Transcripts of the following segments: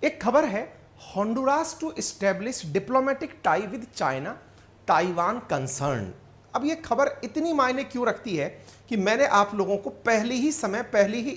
एक खबर है, Honduras to establish diplomatic tie with China, Taiwan concern. अब ये खबर इतनी मायने क्यों रखती है कि मैंने आप लोगों को पहले ही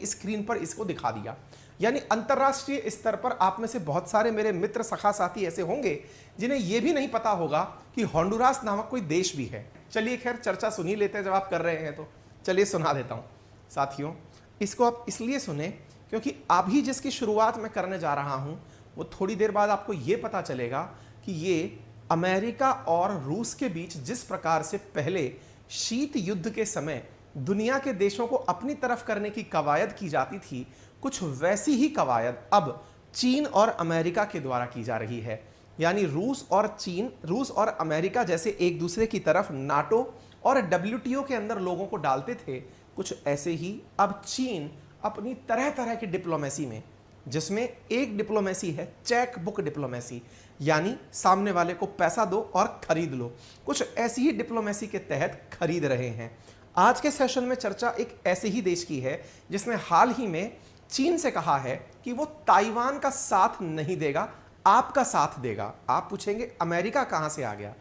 स्क्रीन पर इसको दिखा दिया। यानी अंतर्राष्ट्रीय स्तर पर आप में से बहुत सारे मेरे मित्र सखा साथी ऐसे होंगे जिन्हें यह भी नहीं पता होगा कि होंडुरास नामक कोई देश भी है। चलिए खैर, चर्चा सुन ही लेते हैं, जब आप कर रहे हैं तो चलिए सुना देता हूं। साथियों, इसको आप इसलिए सुने क्योंकि अभी जिसकी शुरुआत मैं करने जा रहा हूं वो थोड़ी देर बाद आपको यह पता चलेगा कि ये अमेरिका और रूस के बीच जिस प्रकार से पहले शीत युद्ध के समय दुनिया के देशों को अपनी तरफ करने की कवायद की जाती थी, कुछ वैसी ही कवायद अब चीन और अमेरिका के द्वारा की जा रही है। यानी रूस और अमेरिका जैसे एक दूसरे की तरफ नाटो और WTO के अंदर लोगों को डालते थे, कुछ ऐसे ही अब चीन अपनी तरह तरह की डिप्लोमेसी में, जिसमें एक डिप्लोमेसी है चेक बुक डिप्लोमेसी, यानी सामने वाले को पैसा दो और खरीद लो, कुछ ऐसी ही डिप्लोमेसी के तहत खरीद रहे हैं। आज के सेशन में चर्चा एक ऐसे ही देश की है जिसने हाल ही में चीन से कहा है कि वो ताइवान का साथ नहीं देगा, आपका साथ देगा। आप पूछेंगे अमेरिका कहां से आ गया?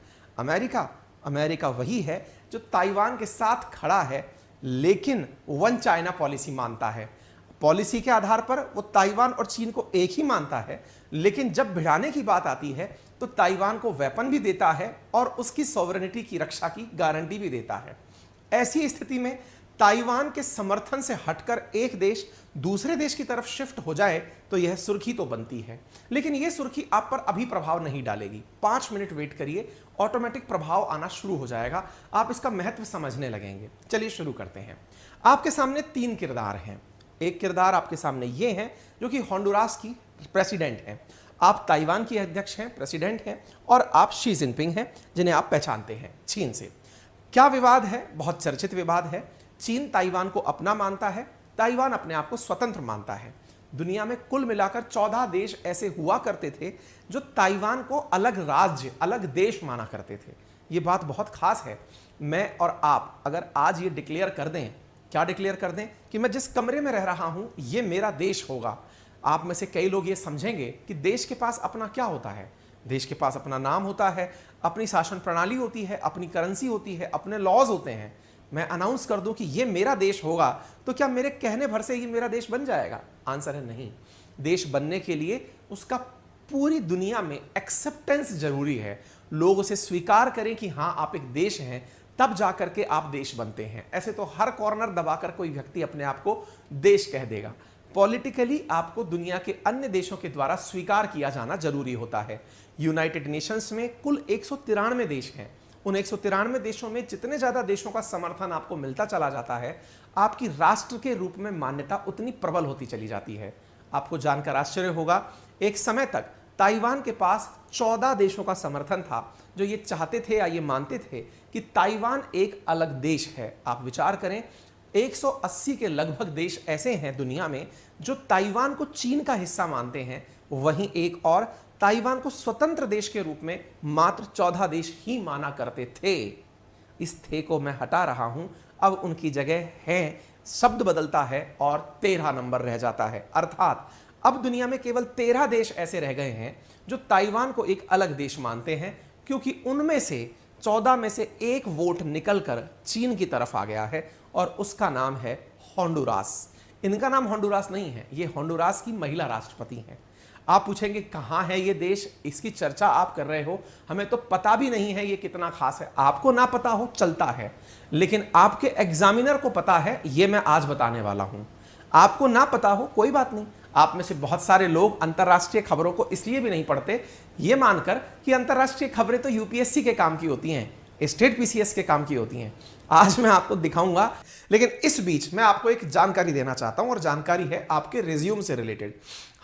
अमेरिका वही है जो ताइवान के साथ खड़ा है, लेकिन वन चाइना पॉलिसी मानता है। पॉलिसी के आधार पर वो ताइवान और चीन को एक ही मानता है, लेकिन जब भिड़ाने की बात आती है तो ताइवान को वेपन भी देता है और उसकी सॉवरेनिटी की रक्षा की गारंटी भी देता है। ऐसी स्थिति में ताइवान के समर्थन से हटकर एक देश दूसरे देश की तरफ शिफ्ट हो जाए तो यह सुर्खी तो बनती है, लेकिन यह सुर्खी आप पर अभी प्रभाव नहीं डालेगी। 5 मिनट वेट करिए, ऑटोमेटिक प्रभाव आना शुरू हो जाएगा, आप इसका महत्व समझने लगेंगे। चलिए शुरू करते हैं। आपके सामने 3 किरदार हैं। एक किरदार आपके सामने ये है जो कि होंडुरास की प्रेसिडेंट हैं, आप ताइवान की अध्यक्ष हैं, प्रेसिडेंट हैं, और आप शी जिनपिंग हैं जिन्हें आप पहचानते हैं चीन से। क्या विवाद है? बहुत चर्चित विवाद है। चीन ताइवान को अपना मानता है, ताइवान अपने आप को स्वतंत्र मानता है। दुनिया में कुल मिलाकर 14 देश ऐसे हुआ करते थे जो ताइवान को अलग राज्य, अलग देश माना करते थे। ये बात बहुत खास है। मैं और आप अगर आज ये डिक्लेयर कर दें, क्या डिक्लेयर कर दें कि मैं जिस कमरे में रह रहा हूं ये मेरा देश होगा, आप में से कई लोग ये समझेंगे कि देश के पास अपना क्या होता है। देश के पास अपना नाम होता है, अपनी शासन प्रणाली होती है, अपनी करेंसी होती है, अपने लॉज होते हैं। मैं अनाउंस कर दूं कि ये मेरा देश होगा तो क्या मेरे कहने भर से ही मेरा देश बन जाएगा? आंसर है नहीं। देश बनने के लिए उसका पूरी दुनिया में एक्सेप्टेंस जरूरी है। लोग उसे स्वीकार करें कि हाँ आप एक देश हैं, तब जाकर के आप देश बनते हैं। ऐसे तो हर कॉर्नर दबाकर कोई व्यक्ति अपने आप को देश कह देगा। पॉलिटिकली आपको दुनिया के अन्य देशों के द्वारा स्वीकार किया जाना जरूरी होता है। यूनाइटेड नेशंस में कुल 193 देश हैं। उन 193 देशों में जितने ज्यादा देशों का समर्थन आपको मिलता चला जाता है, आपकी राष्ट्र के रूप में मान्यता उतनी प्रबल होती चली जाती है। आपको जानकर आश्चर्य होगा, एक समय तक ताइवान के पास 14 देशों का समर्थन था जो ये चाहते थे या ये मानते थे कि ताइवान एक अलग देश है। आप विचार करें, 180 के लगभग देश ऐसे हैं दुनिया में जो ताइवान को चीन का हिस्सा मानते हैं, वहीं एक और ताइवान को स्वतंत्र देश के रूप में मात्र 14 देश ही माना करते थे। इस थे को मैं हटा रहा हूं, अब उनकी जगह है, शब्द बदलता है और 13 नंबर रह जाता है। अर्थात अब दुनिया में केवल 13 देश ऐसे रह गए हैं जो ताइवान को एक अलग देश मानते हैं, क्योंकि उनमें से 14 में से एक वोट निकलकर चीन की तरफ आ गया है और उसका नाम है होंडुरास। इनका नाम होंडुरास नहीं है, ये होंडुरास की महिला राष्ट्रपति हैं। आप पूछेंगे कहां है ये देश, इसकी चर्चा आप कर रहे हो, हमें तो पता भी नहीं है ये कितना खास है। आपको ना पता हो चलता है, लेकिन आपके एग्जामिनर को पता है, ये मैं आज बताने वाला हूं। आपको ना पता हो कोई बात नहीं। आप में से बहुत सारे लोग अंतर्राष्ट्रीय खबरों को इसलिए भी नहीं पढ़ते, ये मानकर कि अंतर्राष्ट्रीय खबरें तो यूपीएससी के काम की होती हैं, स्टेट पीसीएस के काम की होती हैं। आज मैं आपको दिखाऊंगा, लेकिन इस बीच मैं आपको एक जानकारी देना चाहता हूं और जानकारी है आपके रिज्यूम से रिलेटेड।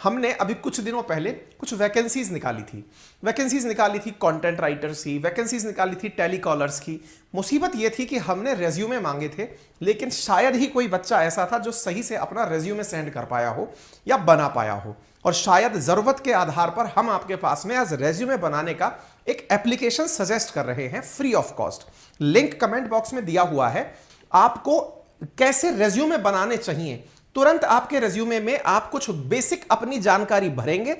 हमने अभी कुछ दिनों पहले कुछ वैकेंसीज निकाली थी कंटेंट राइटर्स की, वैकेंसीज निकाली थी टेलीकॉलर्स की। मुसीबत यह थी कि हमने रेज्यूमे मांगे थे, लेकिन शायद ही कोई बच्चा ऐसा था जो सही से अपना रेज्यूमे सेंड कर पाया हो या बना पाया हो, और शायद जरूरत के आधार पर हम आपके पास में आज रेज्यूमे बनाने का एक एप्लीकेशन सजेस्ट कर रहे हैं free of cost. Link comment box में दिया हुआ है। आपको कैसे रेज्यूमे बनाने चाहिए, तुरंत आपके रेज्यूमे में आप कुछ बेसिक अपनी जानकारी भरेंगे,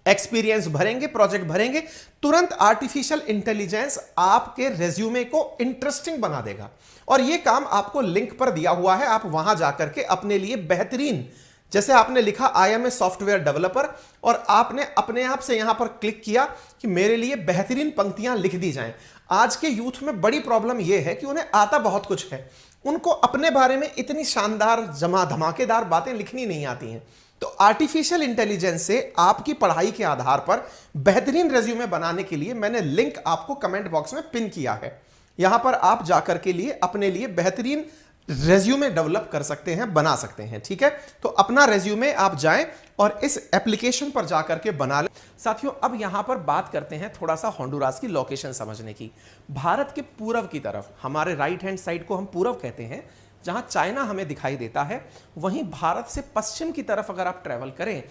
एक्सपीरियंस भरेंगे, प्रोजेक्ट भरेंगे, तुरंत आर्टिफिशियल इंटेलिजेंस आपके रेज्यूमे को इंटरेस्टिंग बना देगा। और यह काम आपको लिंक पर दिया हुआ है, आप वहां जाकर के अपने लिए बेहतरीन, जैसे आपने लिखा I am a software developer, और आपने अपने आप से यहां पर क्लिक किया कि मेरे लिए बेहतरीन पंक्तियां लिख दी जाएं। आज के यूथ में बड़ी प्रॉब्लम यह है कि उन्हें आता बहुत कुछ है, उनको अपने बारे में इतनी शानदार धमाकेदार बातें लिखनी नहीं आती हैं। तो आर्टिफिशियल इंटेलिजेंस से आपकी पढ़ाई के आधार पर बेहतरीन रेज्यूमे बनाने के लिए मैंने लिंक आपको कमेंट बॉक्स में पिन किया है। यहां पर आप जाकर के लिए अपने लिए बेहतरीन रेज्यूमे डेवलप कर सकते हैं, बना सकते हैं। ठीक है, तो अपना रेज्यूमे आप जाएं और इस एप्लीकेशन पर जाकर के बना लें। साथियों, अब यहां पर बात करते हैं थोड़ा सा होंडुरास की लोकेशन समझने की। भारत के पूर्व की तरफ, हमारे राइट हैंड साइड को हम पूर्व कहते हैं, जहां चाइना हमें दिखाई देता है, वहीं भारत से पश्चिम की तरफ अगर आप ट्रेवल करें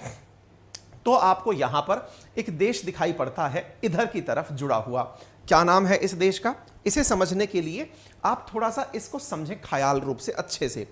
तो आपको यहां पर एक देश दिखाई पड़ता है, इधर की तरफ जुड़ा हुआ। क्या नाम है इस देश का? इसे समझने के लिए आप थोड़ा सा इसको समझें ख्याल रूप से अच्छे से।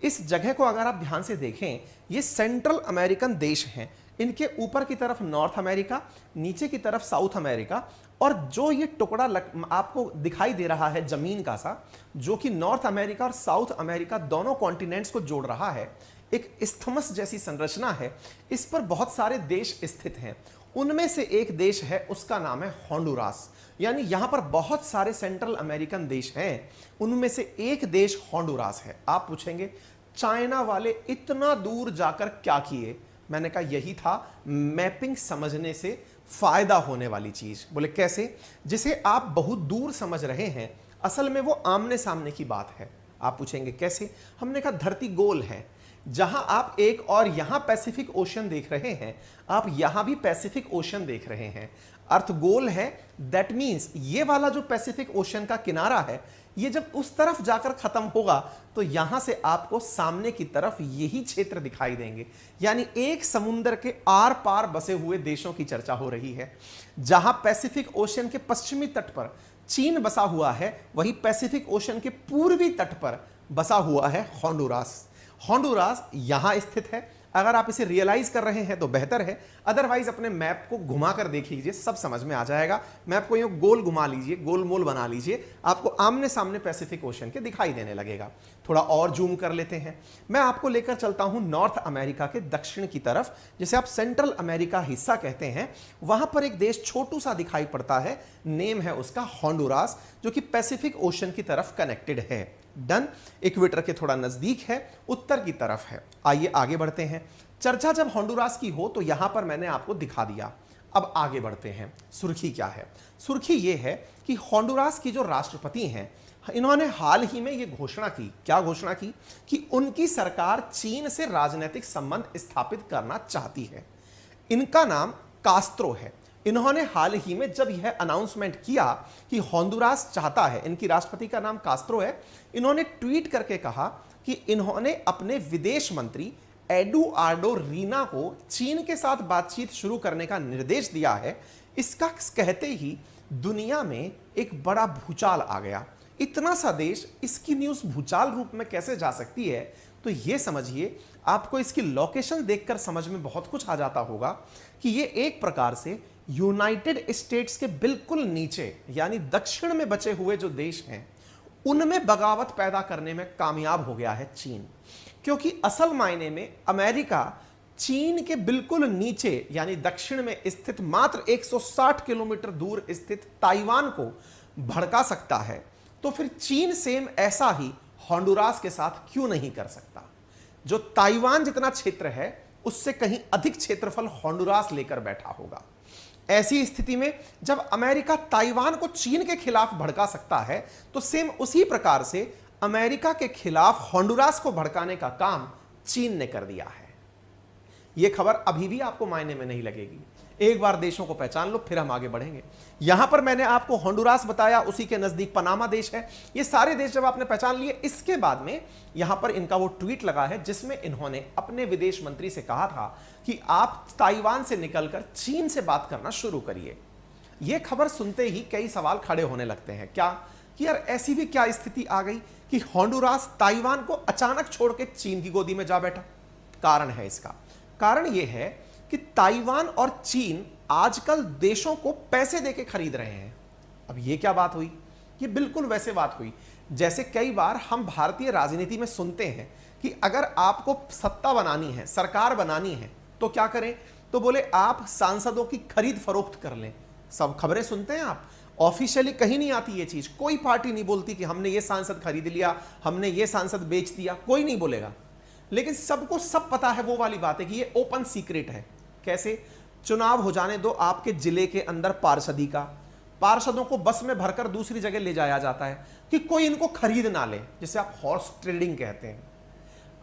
इस जगह को अगर आप ध्यान से देखें, ये सेंट्रल अमेरिकन देश हैं। इनके ऊपर की तरफ नॉर्थ अमेरिका, नीचे की तरफ साउथ अमेरिका, और जो ये टुकड़ा आपको दिखाई दे रहा है जमीन का सा, जो कि नॉर्थ अमेरिका और साउथ अमेरिका दोनों कॉन्टिनेंट्स को जोड़ रहा है, एक इस्थमस जैसी संरचना है। इस पर बहुत सारे देश स्थित हैं। उनमें से एक देश है, उसका नाम है होंडुरास। यानी यहां पर बहुत सारे सेंट्रल अमेरिकन देश हैं, उनमें से एक देश होंडुरास है। आप पूछेंगे चाइना वाले इतना दूर जाकर क्या किए? मैंने कहा यही था मैपिंग समझने से फायदा होने वाली चीज। बोले कैसे? जिसे आप बहुत दूर समझ रहे हैं, असल में वो आमने सामने की बात है। आप पूछेंगे कैसे? हमने कहा धरती गोल है, जहां आप एक और यहां पैसिफिक ओशन देख रहे हैं, आप यहां भी पैसिफिक ओशन देख रहे हैं। अर्थ गोल है, दैट मीन्स ये वाला जो पैसिफिक ओशन का किनारा है, ये जब उस तरफ जाकर खत्म होगा तो यहां से आपको सामने की तरफ यही क्षेत्र दिखाई देंगे। यानी एक समुद्र के आर पार बसे हुए देशों की चर्चा हो रही है। जहां पैसिफिक ओशन के पश्चिमी तट पर चीन बसा हुआ है, वही पैसिफिक ओशन के पूर्वी तट पर बसा हुआ है होंडुरास। होंडुरास यहां स्थित है। अगर आप इसे रियलाइज कर रहे हैं तो बेहतर है, अदरवाइज अपने मैप को घुमाकर देख लीजिए, सब समझ में आ जाएगा। मैप को यूं गोल घुमा लीजिए, गोल मोल बना लीजिए, आपको आमने सामने पैसिफिक ओशन के दिखाई देने लगेगा। थोड़ा और जूम कर लेते हैं, मैं आपको लेकर चलता हूं नॉर्थ अमेरिका के दक्षिण की तरफ, जिसे आप सेंट्रल अमेरिका हिस्सा कहते हैं। वहां पर एक देश छोटू सा दिखाई पड़ता है, नेम है उसका होंडुरास, जो कि पैसिफिक ओशन की तरफ कनेक्टेड है। डन, इक्वेटर के थोड़ा नजदीक है, उत्तर की तरफ है। आइए आगे बढ़ते हैं। चर्चा जब होंडुरास की हो तो यहां पर मैंने आपको दिखा दिया। अब आगे बढ़ते हैं। सुर्खी क्या है? सुर्खी यह है कि होंडुरास की जो राष्ट्रपति हैं, इन्होंने हाल ही में यह घोषणा की। क्या घोषणा की? कि उनकी सरकार चीन से राजनीतिक संबंध स्थापित करना चाहती है। इनका नाम कास्त्रो है। इन्होंने हाल ही में जब यह अनाउंसमेंट किया कि होंडुरास चाहता है, इनकी राष्ट्रपति का नाम कास्त्रो है, इन्होंने ट्वीट करके कहा कि इन्होंने अपने विदेश मंत्री एडुआर्डो रीना को चीन के साथ बातचीत शुरू करने का निर्देश दिया है। इसका कहते ही दुनिया में एक बड़ा भूचाल आ गया। इतना सा देश, इसकी न्यूज़ भूचाल रूप में कैसे जा सकती है? तो ये समझिए, आपको इसकी लोकेशन देखकर समझ में बहुत कुछ आ जाता होगा कि ये एक प्रकार से यूनाइटेड स्टेट्स के बिल्कुल नीचे, यानी दक्षिण में बचे हुए जो देश हैं, उनमें बगावत पैदा करने में कामयाब हो गया है चीन। क्योंकि असल मायने में अमेरिका चीन के बिल्कुल नीचे, यानी दक्षिण में स्थित मात्र 160 किलोमीटर दूर स्थित ताइवान को भड़का सकता है, तो फिर चीन सेम ऐसा ही होंडुरास के साथ क्यों नहीं कर सकता? जो ताइवान जितना क्षेत्र है, उससे कहीं अधिक क्षेत्रफल होंडुरास लेकर बैठा होगा। ऐसी स्थिति में जब अमेरिका ताइवान को चीन के खिलाफ भड़का सकता है, तो सेम उसी प्रकार से अमेरिका के खिलाफ होंडुरास को भड़काने का काम चीन ने कर दिया है। यह खबर अभी भी आपको मायने में नहीं लगेगी। एक बार देशों को पहचान लो, फिर हम आगे बढ़ेंगे। यहां पर मैंने आपको होंडुरास बताया, उसी के नजदीक पनामा देश है। ये सारे देश जब आपने पहचान लिए, इसके बाद में यहां पर इनका वो ट्वीट लगा है जिसमें इन्होंने अपने विदेश मंत्री से कहा था कि आप ताइवान से निकलकर चीन से बात करना शुरू करिए। यह खबर सुनते ही कई सवाल खड़े होने लगते हैं। क्या कि यार ऐसी भी क्या स्थिति आ गई कि होंडुरास ताइवान को अचानक छोड़ के चीन की गोदी में जा बैठा? कारण है इसका। कारण यह है कि ताइवान और चीन आजकल देशों को पैसे देके खरीद रहे हैं। अब ये क्या बात हुई? ये बिल्कुल वैसे बात हुई जैसे कई बार हम भारतीय राजनीति में सुनते हैं कि अगर आपको सत्ता बनानी है, सरकार बनानी है, तो क्या करें? तो बोले आप सांसदों की खरीद फरोख्त कर लें। सब खबरें सुनते हैं आप, ऑफिशियली कहीं नहीं आती ये चीज, कोई पार्टी नहीं बोलती कि हमने ये सांसद खरीद लिया, हमने ये सांसद बेच दिया, कोई नहीं बोलेगा। लेकिन सबको सब पता है, वो वाली बात है कि ये ओपन सीक्रेट है। कैसे? चुनाव हो जाने दो आपके जिले के अंदर पार्षदी का, पार्षदों को बस में भरकर दूसरी जगह ले जाया जाता है कि कोई इनको खरीद ना ले, जिसे आप हॉर्स ट्रेडिंग कहते हैं।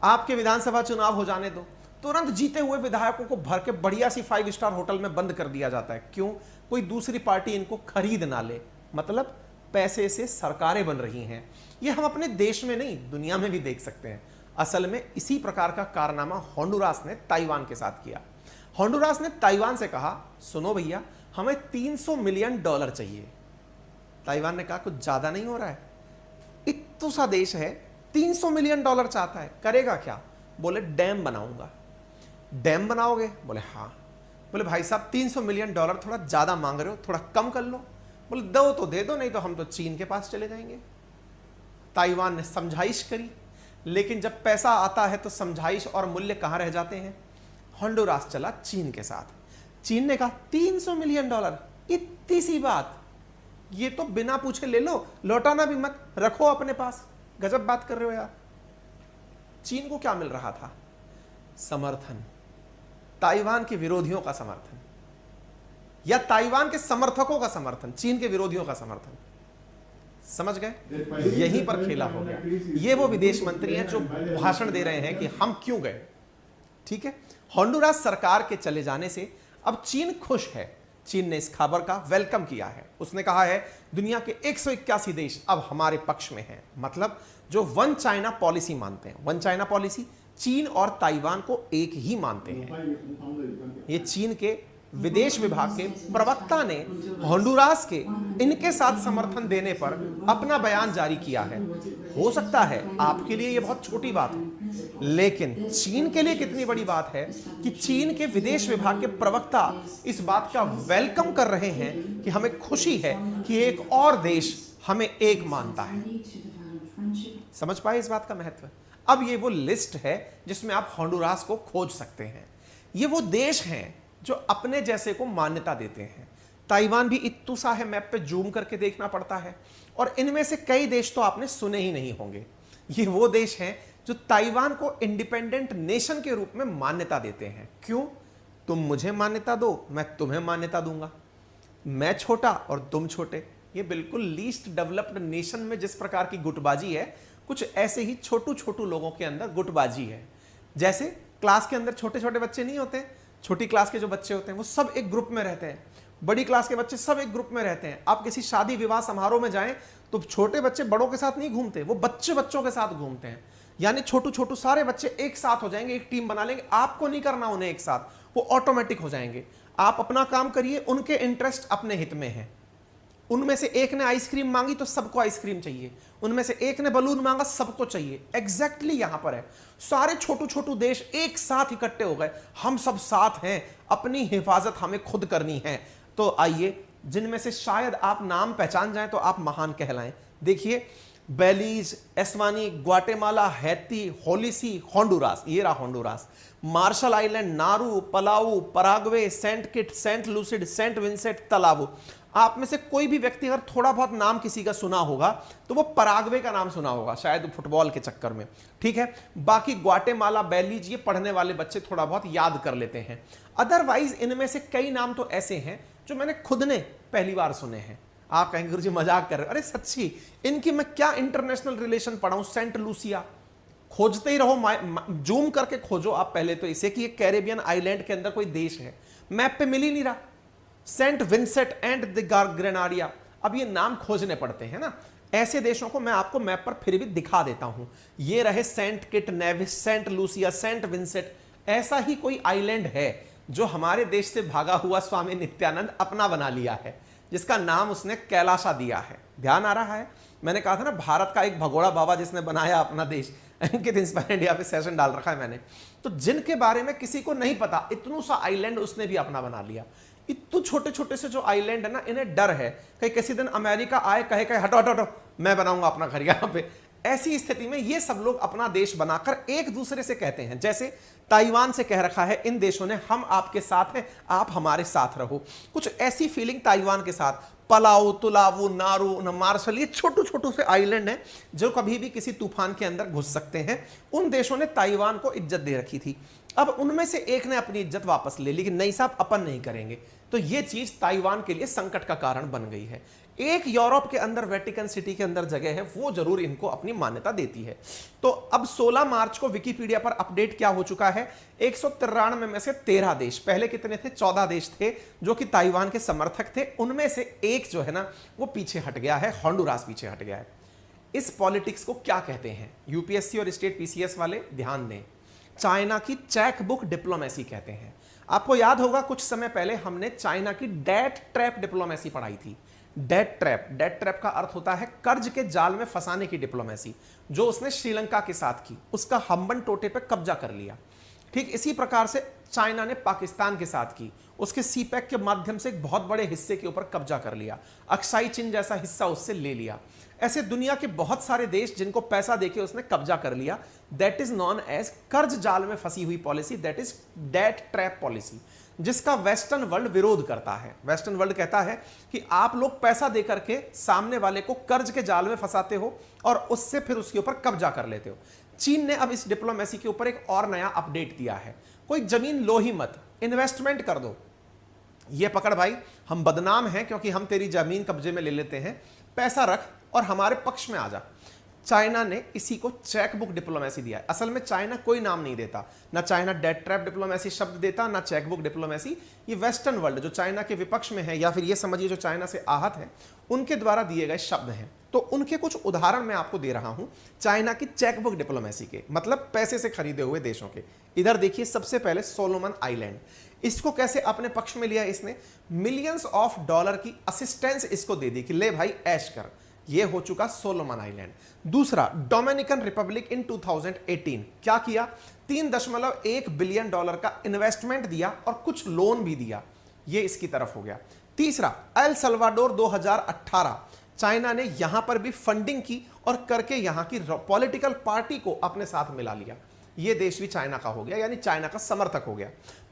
आपके विधानसभा चुनाव हो जाने दो, तुरंत जीते हुए विधायकों को भर के बढ़िया सी 5 स्टार होटल में बंद कर दिया जाता है। क्यों? कोई दूसरी पार्टी इनको खरीद ना ले। मतलब पैसे से सरकारें बन रही हैं। ये हम अपने देश में नहीं, दुनिया में भी देख सकते हैं। असल में इसी प्रकार का कारनामा होंडुरास ने ताइवान के साथ किया। होंडुरास ने ताइवान से कहा, सुनो भैया, हमें $300 मिलियन चाहिए। ताइवान ने कहा कुछ ज्यादा नहीं हो रहा है? इतना सा देश है, $300 मिलियन चाहता है, करेगा क्या? बोले डैम बनाऊंगा। डैम बनाओगे? बोले हाँ। बोले भाई साहब $300 मिलियन थोड़ा ज्यादा मांग रहे हो, थोड़ा कम कर लो। बोले दो तो दे दो, नहीं तो हम तो चीन के पास चले जाएंगे। ताइवान ने समझाइश करी, लेकिन जब पैसा आता है तो समझाइश और मूल्य कहां रह जाते हैं? होंडुरास चला चीन के साथ। चीन ने कहा $300 मिलियन, इतनी सी बात, ये तो बिना पूछे ले लो, लौटाना भी मत, रखो अपने पास। गजब बात कर रहे हो यार। चीन को क्या मिल रहा था? समर्थन, ताइवान के विरोधियों का समर्थन, या ताइवान के समर्थकों का समर्थन, चीन के विरोधियों का समर्थन। समझ गए? यहीं पर खेला हो गया। ये वो विदेश मंत्री हैं जो भाषण दे रहे हैं कि हम क्यों गए। ठीक है, होंडुरास सरकार के चले जाने से अब चीन खुश है। चीन ने इस खबर का वेलकम किया है। उसने कहा है दुनिया के 181 देश अब हमारे पक्ष में हैं। मतलब जो वन चाइना पॉलिसी मानते हैं, वन चाइना पॉलिसी, चीन और ताइवान को एक ही मानते हैं। ये चीन के विदेश विभाग के प्रवक्ता ने होंडुरास के इनके साथ समर्थन देने पर अपना बयान जारी किया है। हो सकता है आपके लिए यह बहुत छोटी बात है, लेकिन चीन के लिए कितनी बड़ी बात है कि चीन के विदेश विभाग के प्रवक्ता इस बात का वेलकम कर रहे हैं कि हमें खुशी है कि एक और देश हमें एक मानता है। समझ पाए इस बात का महत्व? अब ये वो लिस्ट है जिसमें आप होंडुरास को खोज सकते हैं। ये वो देश हैं जो अपने जैसे को मान्यता देते हैं। ताइवान भी इत्तू सा है, मैप पे जूम करके देखना पड़ता है, और इनमें से कई देश तो आपने सुने ही नहीं होंगे। ये वो देश हैं जो ताइवान को इंडिपेंडेंट नेशन के रूप में मान्यता देते हैं। क्यों? तुम मुझे मान्यता दो, मैं तुम्हें मान्यता दूंगा। मैं छोटा और तुम छोटे। ये बिल्कुल लीस्ट डेवलप्ड नेशन में जिस प्रकार की गुटबाजी है, कुछ ऐसे ही छोटू छोटू लोगों के अंदर गुटबाजी है। जैसे क्लास के अंदर छोटे छोटे बच्चे नहीं होते, छोटी क्लास के जो बच्चे होते हैं वो सब एक ग्रुप में रहते हैं, बड़ी क्लास के बच्चे सब एक ग्रुप में रहते हैं। आप किसी शादी विवाह समारोह में जाएं तो छोटे बच्चे बड़ों के साथ नहीं घूमते, वो बच्चे बच्चों के साथ घूमते हैं। यानी छोटू छोटू सारे बच्चे एक साथ हो जाएंगे, एक टीम बना लेंगे। आपको नहीं करना उन्हें एक साथ, वो ऑटोमेटिक हो जाएंगे। आप अपना काम करिए, उनके इंटरेस्ट अपने हित में है। उनमें से एक ने आइसक्रीम मांगी तो सबको आइसक्रीम चाहिए, उनमें से एक ने बलून मांगा, सबको चाहिए। एग्जैक्टली यहां पर है, सारे छोटू छोटू देश एक साथ इकट्ठे हो गए, हम सब साथ हैं, अपनी हिफाजत हमें खुद करनी है। तो आइए, जिनमें से शायद आप नाम पहचान जाएं तो आप महान कहलाएं। देखिए, Belize, Eswatini, Guatemala, Haiti, Holy See, Honduras, ये रहा Honduras. Marshall Island, Nauru, Palau, Paraguay, Saint Kitts, Saint Lucia, Saint Vincent, Tuvalu. आप में से कोई भी व्यक्ति अगर थोड़ा बहुत नाम किसी का सुना होगा तो वो पराग्वे का नाम सुना होगा, शायद फुटबॉल के चक्कर में। ठीक है, बाकी ग्वाटेमाला, बेलीज, ये पढ़ने वाले बच्चे थोड़ा बहुत याद कर लेते हैं। अदरवाइज इनमें से कई नाम तो ऐसे हैं जो मैंने खुद ने पहली बार सुने हैं। आप कहेंगे गुरुजी मजाक कर रहे हो, अरे सच्ची, इनकी मैं क्या इंटरनेशनल रिलेशन पढ़ाऊं। सेंट लूसिया, खोजते ही रहो, जूम करके खोजो आप पहले तो इसे कि ये कैरेबियन आइलैंड के अंदर कोई देश है, मैप पे मिल ही नहीं रहा। सेंट विंसेंट एंड द ग्रेनाडिया, अब ये नाम खोजने पड़ते हैं ना। ऐसे देशों को मैं आपको मैप पर फिर भी दिखा देता हूं। ये रहे Saint Kitts, Nevis, Saint Lucia, Saint Vincent. ऐसा ही कोई आइलैंड है जो हमारे देश से भागा हुआ स्वामी नित्यानंद अपना बना लिया है, जिसका नाम उसने कैलाशा दिया है। ध्यान आ रहा है? मैंने कहा था ना, भारत का एक भगोड़ा बाबा जिसने बनाया अपना देश, अंकित इंस्पायर इंडिया पे सेशन डाल रखा है मैंने। तो जिनके बारे में किसी को नहीं पता, इतनू सा आइलैंड उसने भी अपना बना लिया। इतने छोटे छोटे से जो आइलैंड है ना, इन्हें डर है कहीं किसी दिन अमेरिका आए कहे कहे हटो हटो हटो, मैं बनाऊंगा अपना घर यहाँ पे। ऐसी स्थिति में ये सब लोग अपना देश बनाकर एक दूसरे से कहते हैं, जैसे ताइवान से कह रखा है इन देशों ने, हम आपके साथ हैं, आप हमारे साथ रहो। कुछ ऐसी फीलिंग ताइवान के साथ। पलाऊ, तुलावू, नारू, मार्शल, ये छोटे छोटे से आइलैंड हैं जो कभी भी किसी तूफान के अंदर घुस सकते हैं। उन देशों ने ताइवान को इज्जत दे रखी थी। अब उनमें से एक ने अपनी इज्जत वापस ले ली कि नहीं साहब अपन नहीं करेंगे। तो ये चीज ताइवान के लिए संकट का कारण बन गई है। एक यूरोप के अंदर वेटिकन सिटी के अंदर जगह है, वो जरूर इनको अपनी मान्यता देती है। तो अब 16 मार्च को विकिपीडिया पर अपडेट क्या हो चुका है, 193 में से 13 देश, पहले कितने थे 14 देश थे जो कि ताइवान के समर्थक थे, उनमें से एक जो है ना वो पीछे हट गया है, होंडुरास पीछे हट गया है। इस पॉलिटिक्स को क्या कहते हैं, यूपीएससी और स्टेट पीसीएस वाले ध्यान दें, चाइना की चेक बुक डिप्लोमेसी कहते हैं। आपको याद होगा कुछ समय पहले हमने चाइना की डेट ट्रैप डिप्लोमेसी पढ़ाई थी। डेट ट्रैप का अर्थ होता है कर्ज के जाल में फंसाने की डिप्लोमेसी, जो उसने श्रीलंका के साथ की, उसका हम्बन टोटे पे कब्जा कर लिया। ठीक इसी प्रकार से चाइना ने पाकिस्तान के साथ की, उसके सीपैक के माध्यम से एक बहुत बड़े हिस्से के ऊपर कब्जा कर लिया, अक्साई चीन जैसा हिस्सा उससे ले लिया। ऐसे दुनिया के बहुत सारे देश जिनको पैसा देके उसने कब्जा कर लिया, दैट इज नॉन एज कर्ज जाल में फंसी हुई policy, that is debt trap policy, जिसका वेस्टर्न वर्ल्ड विरोध करता है। वेस्टर्न वर्ल्ड कहता है कि आप लोग पैसा देकर के सामने वाले को कर्ज के जाल में फंसाते हो और उससे फिर उसके ऊपर कब्जा कर लेते हो। चीन ने अब इस डिप्लोमेसी के ऊपर एक और नया अपडेट दिया है, कोई जमीन लो ही मत, इन्वेस्टमेंट कर दो, ये पकड़ भाई, हम बदनाम हैं क्योंकि हम तेरी जमीन कब्जे में ले लेते हैं, पैसा रख और हमारे पक्ष में आ जा। चाइना ने इसी को चेक बुक डिप्लोमेसी दिया है। असल में चाइना कोई नाम नहीं देता, ना चाइना डेट ट्रैप डिप्लोमेसी शब्द देता, ना चेक बुक डिप्लोमेसी। ये वेस्टर्न वर्ल्ड जो चाइना के विपक्ष में है, या फिर ये समझिए जो चाइना से आहत है, उनके द्वारा दिए गए शब्द हैं। तो उनके कुछ उदाहरण मैं आपको दे रहा हूं चाइना की चेक बुक डिप्लोमेसी के, मतलब पैसे से खरीदे हुए देशों के। इधर देखिए, सबसे पहले सोलोमन आइलैंड, इसको कैसे अपने पक्ष में लिया इसने, मिलियंस ऑफ डॉलर की असिस्टेंस इसको दे दी कि ले भाई ऐश कर, ये हो चुका सोलोमन आइलैंड। दूसरा, डोमिनिकन रिपब्लिक इन 2018 क्या किया, 3.1 बिलियन डॉलर का इन्वेस्टमेंट दिया और कुछ लोन भी दिया, ये इसकी तरफ हो गया। तीसरा, एल सल्वाडोर 2018, चाइना ने यहां पर भी फंडिंग की और करके यहां की पॉलिटिकल पार्टी को अपने साथ मिला लिया, ये देश भी चाइना का हो गया, यानी चाइना का समर्थक हो गया।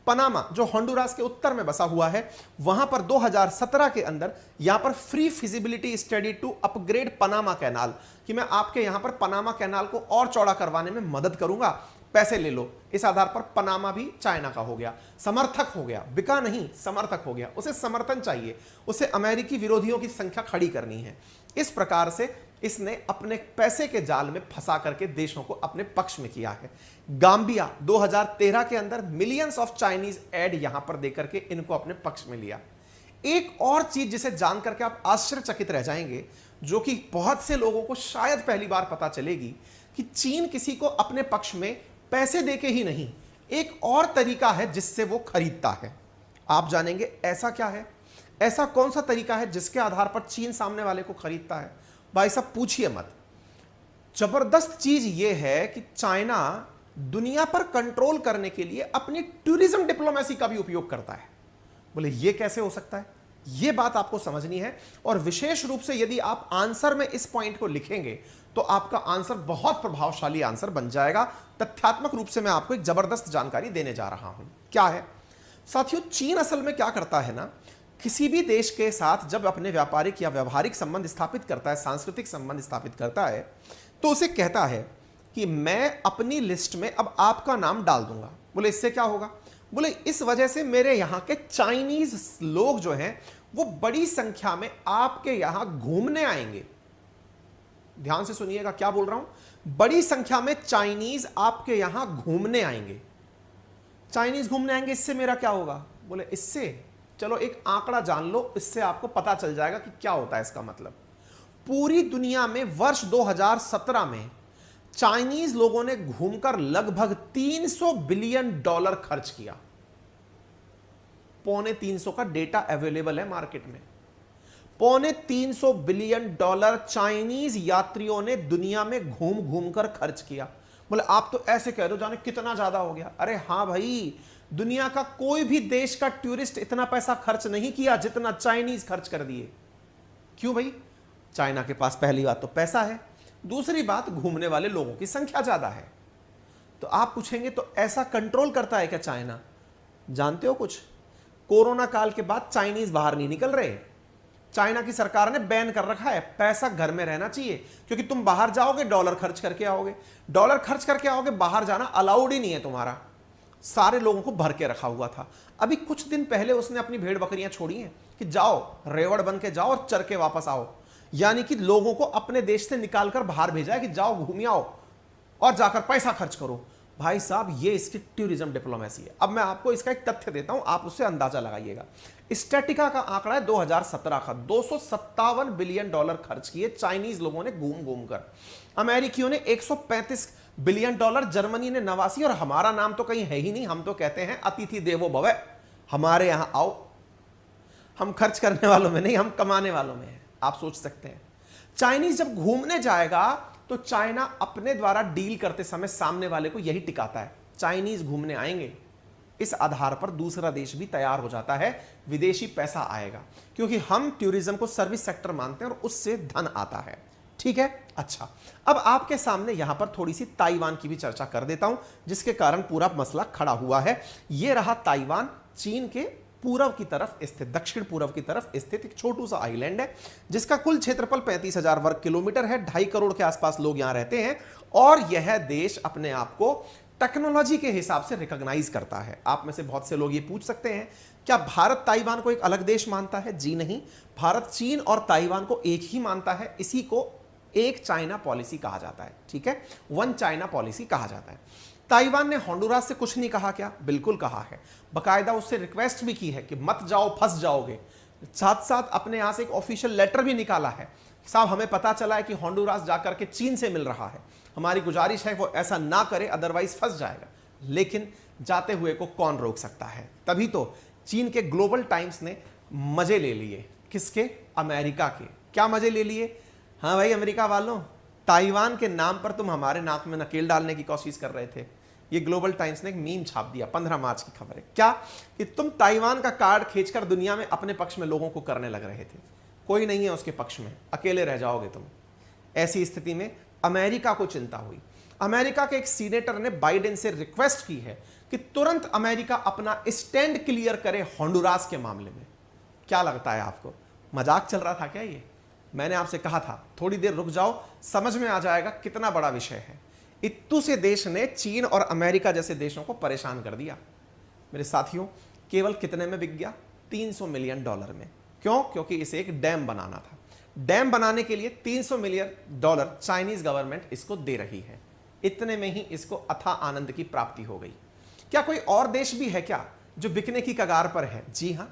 पनामा जो होंडुरास के उत्तर में बसा हुआ है, वहां पर 2017 के अंदर यहां पर free feasibility study to upgrade Panama Canal, कि मैं आपके यहां पर पनामा कैनाल को और चौड़ा करवाने में मदद करूंगा, पैसे ले लो। इस आधार पर पनामा भी चाइना का हो गया, समर्थक हो गया, बिका नहीं, समर्थक हो गया, उसे समर्थन चाहिए, उसे अमेरिकी विरोधियों की संख्या खड़ी करनी है। इस प्रकार से इसने अपने पैसे के जाल में फंसा करके देशों को अपने पक्ष में किया है। गाम्बिया 2013 के अंदर मिलियंस ऑफ चाइनीज एड यहां पर देकर के इनको अपने पक्ष में लिया। एक और चीज जिसे जान करके आप आश्चर्यचकित रह जाएंगे, जो कि बहुत से लोगों को शायद पहली बार पता चलेगी, कि चीन किसी को अपने पक्ष में पैसे देके ही नहीं, एक और तरीका है जिससे वो खरीदता है। आप जानेंगे ऐसा क्या है, ऐसा कौन सा तरीका है जिसके आधार पर चीन सामने वाले को खरीदता है। भाई साहब पूछिए मत, जबरदस्त चीज यह है कि चाइना दुनिया पर कंट्रोल करने के लिए अपनी टूरिज्म डिप्लोमेसी का भी उपयोग करता है। बोले ये कैसे हो सकता है, ये बात आपको समझनी है, और विशेष रूप से यदि आप आंसर में इस पॉइंट को लिखेंगे तो आपका आंसर बहुत प्रभावशाली आंसर बन जाएगा। तथ्यात्मक रूप से मैं आपको एक जबरदस्त जानकारी देने जा रहा हूं। क्या है साथियों, चीन असल में क्या करता है ना, किसी भी देश के साथ जब अपने व्यापारिक या व्यवहारिक संबंध स्थापित करता है, सांस्कृतिक संबंध स्थापित करता है, तो उसे कहता है कि मैं अपनी लिस्ट में अब आपका नाम डाल दूंगा। बोले इससे क्या होगा, बोले इस वजह से मेरे यहां के चाइनीज लोग जो हैं वो बड़ी संख्या में आपके यहां घूमने आएंगे। ध्यान से सुनिएगा क्या बोल रहा हूं, बड़ी संख्या में चाइनीज आपके यहां घूमने आएंगे। चाइनीज घूमने आएंगे, इससे मेरा क्या होगा, बोले इससे चलो एक आंकड़ा जान लो, इससे आपको पता चल जाएगा कि क्या होता है इसका मतलब। पूरी दुनिया में वर्ष 2017 में चाइनीज लोगों ने घूमकर लगभग 300 बिलियन डॉलर खर्च किया। 350 का डेटा अवेलेबल है मार्केट में। 350 बिलियन डॉलर चाइनीज यात्रियों ने दुनिया में घूम घूम कर खर्च किया। बोले आप तो ऐसे कह रहे हो जाने कितना ज्यादा हो गया। अरे हाँ भाई, दुनिया का कोई भी देश का टूरिस्ट इतना पैसा खर्च नहीं किया जितना चाइनीज खर्च कर दिए। क्यों भाई? चाइना के पास पहली बात तो पैसा है, दूसरी बात घूमने वाले लोगों की संख्या ज्यादा है। तो आप पूछेंगे तो ऐसा कंट्रोल करता है क्या चाइना? जानते हो कुछ? कोरोना काल के बाद चाइनीज बाहर नहीं निकल रहे। चाइना की सरकार ने बैन कर रखा है, पैसा घर में रहना चाहिए, क्योंकि तुम बाहर जाओगे डॉलर खर्च करके आओगे, डॉलर खर्च करके आओगे, बाहर जाना अलाउड ही नहीं है तुम्हारा। सारे लोगों को भर के रखा हुआ था। अभी कुछ दिन पहले उसने अपनी भेड़ बकरियां छोड़ी हैं कि जाओ रेवड़ बन के जाओ और चर के वापस आओ, यानी कि लोगों को अपने देश से निकालकर बाहर भेजा है कि जाओ घूम आओ और जाकर पैसा खर्च करो। भाई साहब, ये इसकी टूरिज्म डिप्लोमेसी है। अब मैं आपको इसका एक तथ्य देता हूं, आप उससे अंदाजा लगाइएगा। स्टैटिका का आंकड़ा है 2017 का, 257 बिलियन डॉलर खर्च किए चाइनीज लोगों ने घूम घूम कर। अमेरिकियों ने 135 बिलियन डॉलर, जर्मनी ने 89, और हमारा नाम तो कहीं है ही नहीं। हम तो कहते हैं अतिथि देवो भव, हमारे यहां आओ। हम खर्च करने वालों में नहीं, हम कमाने वालों में हैं। आप सोच सकते हैं, चाइनीज जब घूमने जाएगा तो चाइना अपने द्वारा डील करते समय सामने वाले को यही टिकाता है, चाइनीज घूमने आएंगे, इस आधार पर दूसरा देश भी तैयार हो जाता है, विदेशी पैसा आएगा, क्योंकि हम टूरिज्म को सर्विस सेक्टर मानते हैं और उससे धन आता है। ठीक है, अच्छा, अब आपके सामने यहां पर थोड़ी सी ताइवान की भी चर्चा कर देता हूं, जिसके कारण पूरा मसला खड़ा हुआ है। यह रहा ताइवान, चीन के पूर्व की तरफ स्थित, दक्षिण पूर्व की तरफ स्थित एक छोटू सा आइलैंड है, जिसका कुल क्षेत्रफल 35,000 वर्ग किलोमीटर है। 2.5 करोड़ के आसपास लोग यहां रहते हैं, और यह देश अपने आप को टेक्नोलॉजी के हिसाब से रिकॉग्नाइज करता है। आप में से बहुत से लोग ये पूछ सकते हैं, क्या भारत ताइवान को एक अलग देश मानता है? जी नहीं, भारत चीन और ताइवान को एक ही मानता है। इसी को एक चाइना पॉलिसी कहा जाता है। ठीक है, वन चाइना पॉलिसी कहा जाता है। ताइवान ने होंडुरास से कुछ नहीं कहा क्या? बिल्कुल कहा है, बकायदा उससे रिक्वेस्ट भी की है कि मत जाओ, फंस जाओगे। साथ साथ अपने यहां से एक ऑफिशियल लेटर भी निकाला है, साहब हमें पता चला है कि होंडुरास जाकर के चीन से मिल रहा है, हमारी गुजारिश है वो ऐसा ना करे, अदरवाइज फंस जाएगा। लेकिन जाते हुए को कौन रोक सकता है? तभी तो चीन के ग्लोबल टाइम्स ने मजे ले लिए। किसके? अमेरिका के। क्या मजे ले लिए? हाँ भाई अमेरिका वालों, ताइवान के नाम पर तुम हमारे नाक में नकेल डालने की कोशिश कर रहे थे। ये ग्लोबल टाइम्स ने एक मीम छाप दिया, 15 मार्च की खबर है। क्या? कि तुम ताइवान का कार्ड खींचकर दुनिया में अपने पक्ष में लोगों को करने लग रहे थे। कोई नहीं है उसके पक्ष में, अकेले रह जाओगे तुम। ऐसी स्थिति में अमेरिका को चिंता हुई। अमेरिका के एक सीनेटर ने बाइडेन से रिक्वेस्ट की है कि तुरंत अमेरिका अपना स्टैंड क्लियर करे होंडुरास के मामले में। क्या लगता है आपको, मजाक चल रहा था क्या ये? मैंने आपसे कहा था थोड़ी देर रुक जाओ, समझ में आ जाएगा कितना बड़ा विषय है। इत्तू से देश ने चीन और अमेरिका जैसे देशों को परेशान कर दिया। मेरे साथियों, केवल कितने में बिक गया? 300 मिलियन डॉलर में। क्यों? क्योंकि इसे एक डैम बनाना था। डैम बनाने के लिए 300 मिलियन डॉलर चाइनीज गवर्नमेंट इसको दे रही है। इतने में ही इसको अथाह आनंद की प्राप्ति हो गई। क्या कोई और देश भी है क्या जो बिकने की कगार पर है? जी हां,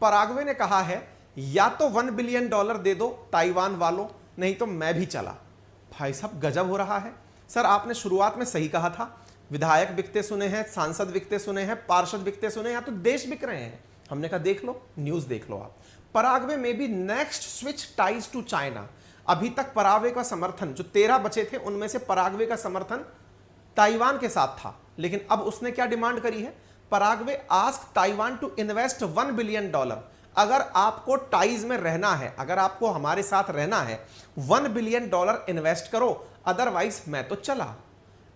पराग्वे ने कहा है या तो 1 बिलियन डॉलर दे दो ताइवान वालों, नहीं तो मैं भी चला। भाई साहब गजब हो रहा है। सर आपने शुरुआत में सही कहा था, विधायक बिकते सुने हैं, सांसद बिकते सुने हैं, पार्षद बिकते सुने हैं, या तो देश बिक रहे हैं। हमने कहा देख लो, न्यूज देख लो आप। पराग्वे में भी next switch ties to China. अभी तक पराग्वे का समर्थन, जो 13 बचे थे उनमें से पराग्वे का समर्थन ताइवान के साथ था, लेकिन अब उसने क्या डिमांड करी है? Paraguay ask Taiwan to invest 1 billion dollar. अगर आपको टाइज में रहना है, अगर आपको हमारे साथ रहना है, 1 बिलियन डॉलर इन्वेस्ट करो, अदरवाइज मैं तो चला।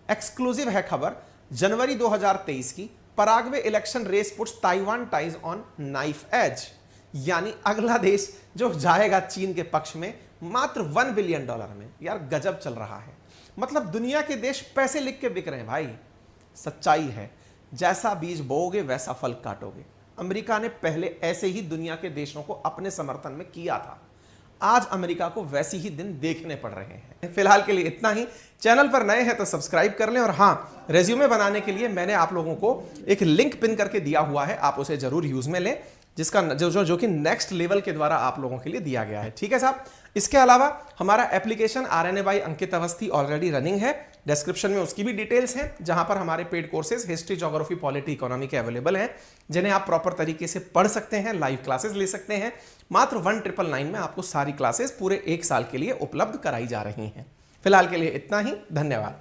एक्सक्लूसिव है खबर जनवरी 2023 की। Paraguay election race puts Taiwan ties on knife edge. यानी अगला देश जो जाएगा चीन के पक्ष में मात्र 1 बिलियन डॉलर में। यार गजब चल रहा है। मतलब दुनिया के देश पैसे लिख के बिक रहे हैं भाई। सच्चाई है, जैसा बीज बोओगे वैसा फल काटोगे। अमेरिका ने पहले ऐसे ही दुनिया के देशों को अपने समर्थन में किया था। आज अमेरिका को वैसे ही दिन देखने पड़ रहे हैं। फिलहाल के लिए इतना ही। चैनल पर नए हैं तो सब्सक्राइब कर लें, और हाँ, रेज्यूमे बनाने के लिए मैंने आप लोगों को एक लिंक पिन करके दिया हुआ है, आप उसे जरूर यूज में लें, जिसका जो कि नेक्स्ट लेवल के द्वारा आप लोगों के लिए दिया गया है। ठीक है साहब। इसके अलावा हमारा एप्लीकेशन RNA बाय अंकित अवस्थी ऑलरेडी रनिंग है। डिस्क्रिप्शन में उसकी भी डिटेल्स हैं, जहां पर हमारे paid courses history, geography, polity, economy के अवेलेबल हैं, जिन्हें आप प्रॉपर तरीके से पढ़ सकते हैं, लाइव क्लासेस ले सकते हैं। मात्र 1999 में आपको सारी क्लासेस पूरे 1 साल के लिए उपलब्ध कराई जा रही हैं। फिलहाल के लिए इतना ही। धन्यवाद।